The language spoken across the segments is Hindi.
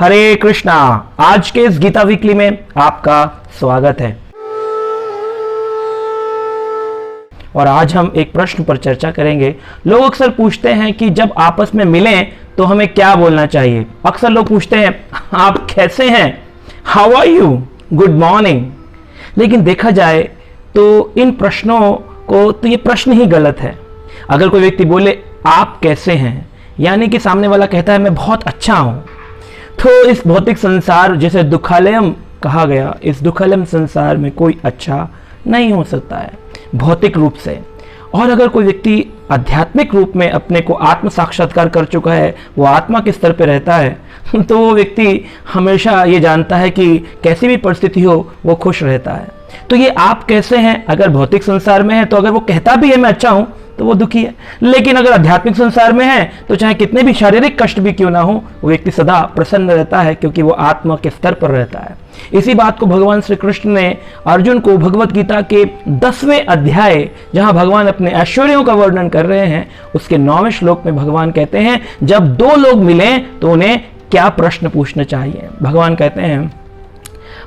हरे कृष्णा। आज के इस गीता वीकली में आपका स्वागत है और आज हम एक प्रश्न पर चर्चा करेंगे। लोग अक्सर पूछते हैं कि जब आपस में मिलें तो हमें क्या बोलना चाहिए। अक्सर लोग पूछते हैं आप कैसे हैं, how are you, good morning. लेकिन देखा जाए तो इन प्रश्नों को तो ये प्रश्न ही गलत है। अगर कोई व्यक्ति बोले आप कैसे हैं, यानी कि सामने वाला कहता है मैं बहुत अच्छा हूं, तो इस भौतिक संसार जिसे दुखालयम कहा गया, इस दुखालयम संसार में कोई अच्छा नहीं हो सकता है भौतिक रूप से। और अगर कोई व्यक्ति आध्यात्मिक रूप में अपने को आत्म साक्षात्कार कर चुका है, वो आत्मा के स्तर पर रहता है, तो वो व्यक्ति हमेशा ये जानता है कि कैसी भी परिस्थिति हो वो खुश रहता है। तो ये आप कैसे हैं अगर भौतिक संसार में है, तो अगर वो कहता भी है मैं अच्छा हूं तो वो दुखी है। लेकिन अगर आध्यात्मिक संसार में है तो चाहे कितने भी शारीरिक कष्ट भी क्यों ना हो, वो व्यक्ति सदा प्रसन्न रहता है, क्योंकि वो आत्मा के स्तर पर रहता है। इसी बात को भगवान श्री कृष्ण ने अर्जुन को भगवत गीता के 10वें अध्याय, जहां भगवान अपने ऐश्वर्यों का वर्णन कर रहे हैं, उसके 9वें श्लोक में भगवान कहते हैं जब दो लोग मिलें तो उन्हें क्या प्रश्न पूछना चाहिए। भगवान कहते हैं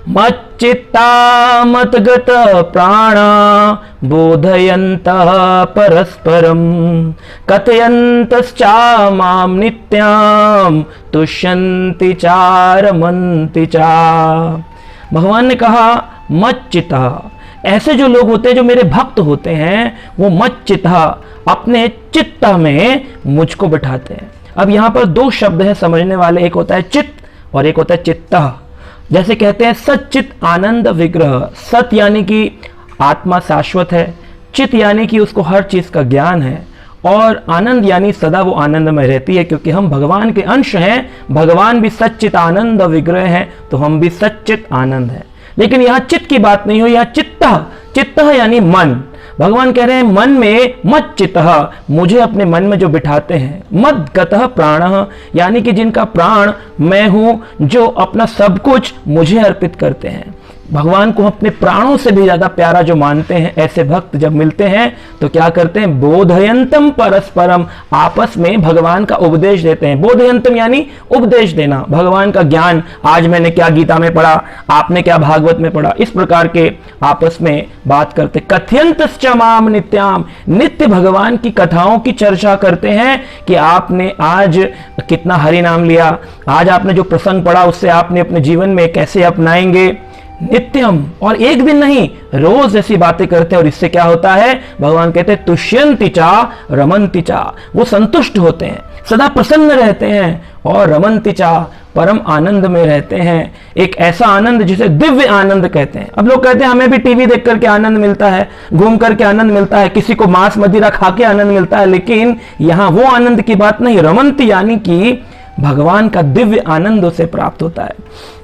मच्चित्ता मतगत प्राणा बोधयन्तः परस्परं कथयन्तश्च मां नित्यां तुष्यन्ति च रमन्ति च। भगवान ने कहा मच्चित्ता, ऐसे जो लोग होते हैं जो मेरे भक्त होते हैं, वो मच्चित्ता अपने चित्त में मुझको बिठाते हैं। अब यहाँ पर दो शब्द हैं समझने वाले, एक होता है चित्त और एक होता है चित्ता। जैसे कहते हैं सच्चित आनंद विग्रह, सत यानी कि आत्मा शाश्वत है, चित यानी कि उसको हर चीज का ज्ञान है, और आनंद यानी सदा वो आनंद में रहती है, क्योंकि हम भगवान के अंश हैं। भगवान भी सच्चित आनंद विग्रह हैं, तो हम भी सच्चित आनंद हैं। लेकिन यहाँ चित्त की बात नहीं हो, यहाँ चित्त, चित्त यानी मन। भगवान कह रहे हैं मन में मत चित्तः, मुझे अपने मन में जो बिठाते हैं। मद गतः प्राणः, यानी कि जिनका प्राण मैं हूं, जो अपना सब कुछ मुझे अर्पित करते हैं। भगवान को अपने प्राणों से भी ज्यादा प्यारा जो मानते हैं, ऐसे भक्त जब मिलते हैं तो क्या करते हैं, बोधयंतम परस्परम, आपस में भगवान का उपदेश देते हैं। बोधयंतम यानी उपदेश देना, भगवान का ज्ञान। आज मैंने क्या गीता में पढ़ा, आपने क्या भागवत में पढ़ा, इस प्रकार के आपस में बात करते। कथयंतश्च माम नित्याम, नित्य भगवान की कथाओं की चर्चा करते हैं कि आपने आज कितना हरि नाम लिया, आज आपने जो प्रसंग पढ़ा उससे आपने अपने जीवन में कैसे अपनाएंगे। नित्यम, और एक दिन नहीं, रोज ऐसी बातें करते हैं। और इससे क्या होता है, भगवान कहते हैं तुष्यन्ति चा रमन्ति चा, वो संतुष्ट होते हैं, सदा प्रसन्न रहते हैं, और रमन्ति चा, परम आनंद में रहते हैं। एक ऐसा आनंद जिसे दिव्य आनंद कहते हैं। अब लोग कहते हैं हमें भी टीवी देख करके आनंद मिलता है, घूम करके आनंद मिलता है, किसी को मांस मदिरा खा के आनंद मिलता है, लेकिन यहां वो आनंद की बात नहीं। रमन्ति यानी कि भगवान का दिव्य आनंद उसे प्राप्त होता है।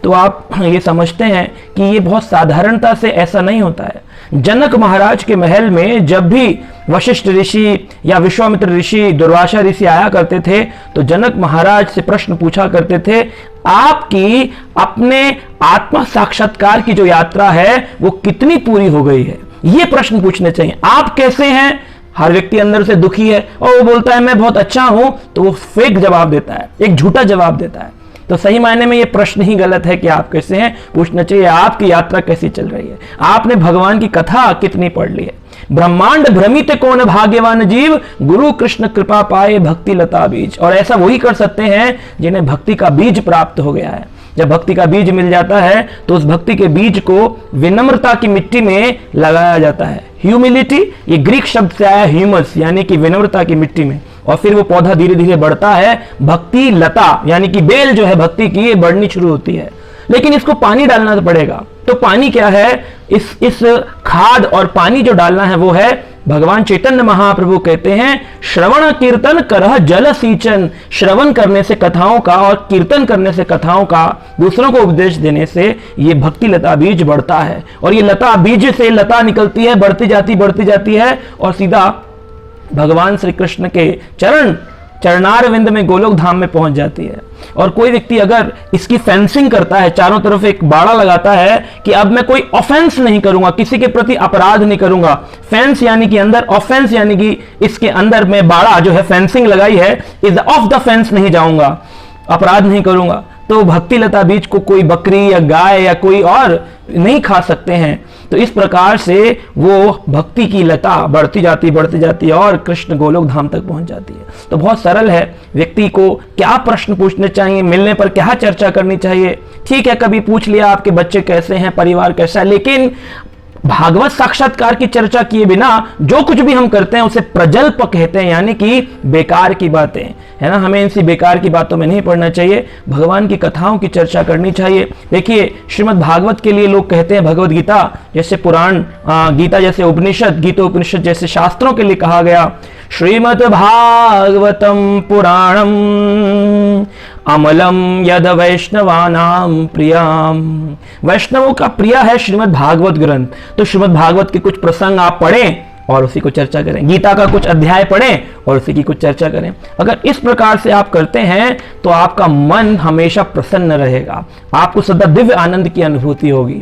तो आप ये समझते हैं कि ये बहुत साधारणता से ऐसा नहीं होता है। जनक महाराज के महल में जब भी वशिष्ठ ऋषि या विश्वामित्र ऋषि, दुर्वासा ऋषि आया करते थे, तो जनक महाराज से प्रश्न पूछा करते थे आपकी अपने आत्मा साक्षात्कार की जो यात्रा है वो कितनी पूरी हो गई है। ये प्रश्न पूछने चाहिए। आप कैसे हैं, हर व्यक्ति अंदर से दुखी है और वो बोलता है मैं बहुत अच्छा हूं, तो वो फेक जवाब देता है, एक झूठा जवाब देता है। तो सही मायने में ये प्रश्न ही गलत है कि आप कैसे हैं, पूछना चाहिए आपकी यात्रा कैसी चल रही है, आपने भगवान की कथा कितनी पढ़ ली है। ब्रह्मांड भ्रमित कौन भाग्यवान जीव, गुरु कृष्ण कृपा पाए भक्ति लता बीज। और ऐसा वही कर सकते हैं जिन्हें भक्ति का बीज प्राप्त हो गया है। जब भक्ति का बीज मिल जाता है तो उस भक्ति के बीज को विनम्रता की मिट्टी में लगाया जाता है। ह्यूमिलिटी, ये ग्रीक शब्द से आया ह्यूमस, यानी कि विनम्रता की मिट्टी में, और फिर वो पौधा धीरे धीरे बढ़ता है। भक्ति लता यानी कि बेल जो है भक्ति की, ये बढ़नी शुरू होती है। लेकिन इसको पानी डालना तो पड़ेगा। तो पानी क्या है, इस खाद और पानी जो डालना है वो है, भगवान चैतन्य महाप्रभु कहते हैं श्रवण कीर्तन करह जल सींचन। श्रवण करने से कथाओं का और कीर्तन करने से कथाओं का, दूसरों को उपदेश देने से ये भक्ति लता बीज बढ़ता है। और ये लता बीज से लता निकलती है, बढ़ती जाती है और सीधा भगवान श्री कृष्ण के चरणारविंद में गोलोक धाम में पहुंच जाती है। और कोई व्यक्ति अगर इसकी फेंसिंग करता है, चारों तरफ एक बाड़ा लगाता है कि अब मैं कोई ऑफेंस नहीं करूंगा, किसी के प्रति अपराध नहीं करूंगा। फेंस यानी कि अंदर, ऑफेंस यानी कि इसके अंदर मैं बाड़ा जो है फेंसिंग लगाई है, इज ऑफ द फेंस नहीं जाऊंगा, अपराध नहीं करूंगा। तो भक्ति लता बीज को कोई बकरी या गाय या कोई और नहीं खा सकते हैं। तो इस प्रकार से वो भक्ति की लता बढ़ती जाती और कृष्ण गोलोक धाम तक पहुंच जाती है। तो बहुत सरल है, व्यक्ति को क्या प्रश्न पूछने चाहिए, मिलने पर क्या चर्चा करनी चाहिए। ठीक है, कभी पूछ लिया आपके बच्चे कैसे हैं, परिवार कैसा है, लेकिन भागवत साक्षात्कार की चर्चा किए बिना जो कुछ भी हम करते हैं उसे प्रजल्प कहते हैं, यानी कि बेकार की बातें, है ना। हमें ऐसी बेकार की बातों में नहीं पड़ना चाहिए, भगवान की कथाओं की चर्चा करनी चाहिए। देखिए, श्रीमद् भागवत के लिए लोग कहते हैं भगवत गीता जैसे पुराण, गीता जैसे उपनिषद, गीतोपनिषद जैसे शास्त्रों के लिए कहा गया, श्रीमद् भागवतम पुराणम अमलम यद वैष्णवानाम प्रियम। वैष्णवों का प्रिय है श्रीमद् भागवत ग्रंथ। तो श्रीमद् भागवत के कुछ प्रसंग आप पढ़ें और उसी को चर्चा करें, गीता का कुछ अध्याय पढ़ें और उसी की कुछ चर्चा करें। अगर इस प्रकार से आप करते हैं तो आपका मन हमेशा प्रसन्न रहेगा, आपको सदा दिव्य आनंद की अनुभूति होगी।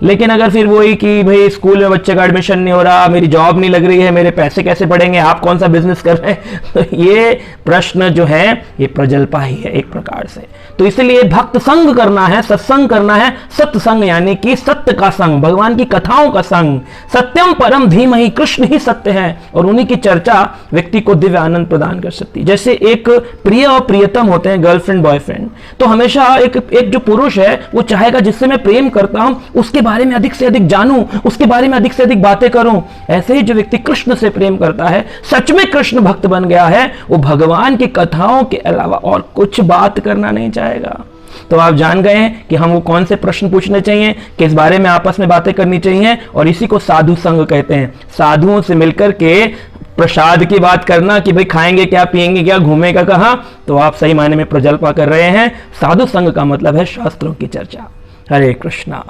लेकिन अगर फिर वही कि भाई स्कूल में बच्चे का एडमिशन नहीं हो रहा, मेरी जॉब नहीं लग रही है, मेरे पैसे कैसे बढ़ेंगे, आप कौन सा बिजनेस कर रहे हैं, तो ये प्रश्न जो है ये प्रजल्पा ही है एक प्रकार से। तो इसलिए भक्त संग करना है, सत्संग करना है, सत्संग यानी कि सत्य का संग, भगवान की कथाओं का संग। सत्यम परम धीमहि, कृष्ण ही सत्य है और उन्हीं की चर्चा व्यक्ति को दिव्य आनंद प्रदान कर सकती है। जैसे एक प्रिय और प्रियतम होते हैं, गर्लफ्रेंड बॉयफ्रेंड, तो हमेशा एक जो पुरुष है वो चाहेगा जिससे मैं प्रेम करता हूं उसके बारे में अधिक से अधिक जानूं, उसके बारे में अधिक से अधिक बातें करूं। ऐसे ही जो व्यक्ति कृष्ण से प्रेम करता है, सच में कृष्ण भक्त बन गया है, वो भगवान की कथाओं के अलावा और कुछ बात करना नहीं चाहेगा। तो आप जान गए हैं कि हमको कौन से प्रश्न पूछने चाहिए, किस बारे में आपस में बातें करनी चाहिए, और इसी को साधु संग कहते हैं। साधुओं से मिलकर के प्रसाद की बात करना कि भाई खाएंगे क्या, पिएंगे क्या, घूमेगा कहां, तो आप सही मायने में प्रजल्पा कर रहे हैं। साधु संग का मतलब है शास्त्रों की चर्चा। हरे कृष्णा।